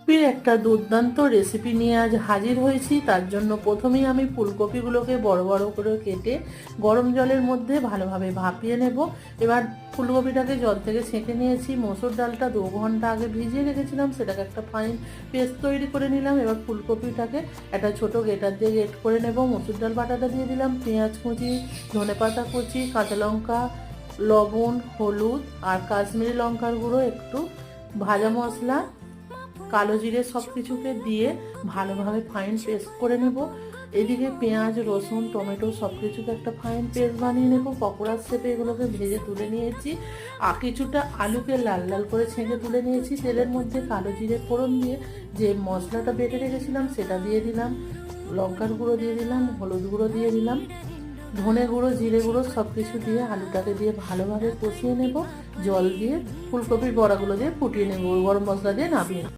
ফুলকপির একটা দুর্দান্ত রেসিপি নিয়ে আজ হাজির হয়েছি। তার জন্য প্রথমেই আমি ফুলকপিগুলোকে বড় বড় করে কেটে গরম জলের মধ্যে ভালোভাবে ভাপিয়ে নেব। এবার ফুলকপিটাকে জল থেকে ছেঁকে নিয়েছি। মসুর ডালটা 2 ঘন্টা আগে ভিজিয়ে রেখেছিলাম, সেটাকে একটা ফাইন পেস্ট তৈরি করে নিলাম। এবার ফুলকপিটাকে একটা ছোট গ্রেটার দিয়ে গ্রেট করে নেব। মসুর ডাল বাটাটা দিয়ে দিলাম, পেঁয়াজ কুচি, ধনেপাতা কুচি, কাঁচা লঙ্কা, লবণ, হলুদ আর কাশ্মীরি লঙ্কার গুঁড়ো, একটু ভাজা মশলা, কালো জিরে সব কিছুকে দিয়ে ভালোভাবে ফাইন পেস্ট করে নেব। এদিকে পেঁয়াজ, রসুন, টমেটো সব কিছুকে একটা ফাইন পেস্ট বানিয়ে নেব। পকোড়ার শেপে এগুলোকে ভেজে তুলে নিয়েছি। আর কিছুটা আলুকে লাল লাল করে ছেঁকে তুলে নিয়েছি। তেলের মধ্যে কালো জিরে ফোড়ন দিয়ে যে মশলাটা বেটে রেখেছিলাম সেটা দিয়ে দিলাম, লঙ্কার গুঁড়ো দিয়ে দিলাম, হলুদ গুঁড়ো দিয়ে দিলাম, ধনে গুঁড়ো, জিরে গুঁড়ো সব কিছু দিয়ে আলুটাকে দিয়ে ভালোভাবে কষিয়ে নেব। জল দিয়ে ফুলকপির বড়াগুলো দিয়ে ফুটিয়ে নেব, গরম মশলা দিয়ে নামিয়ে।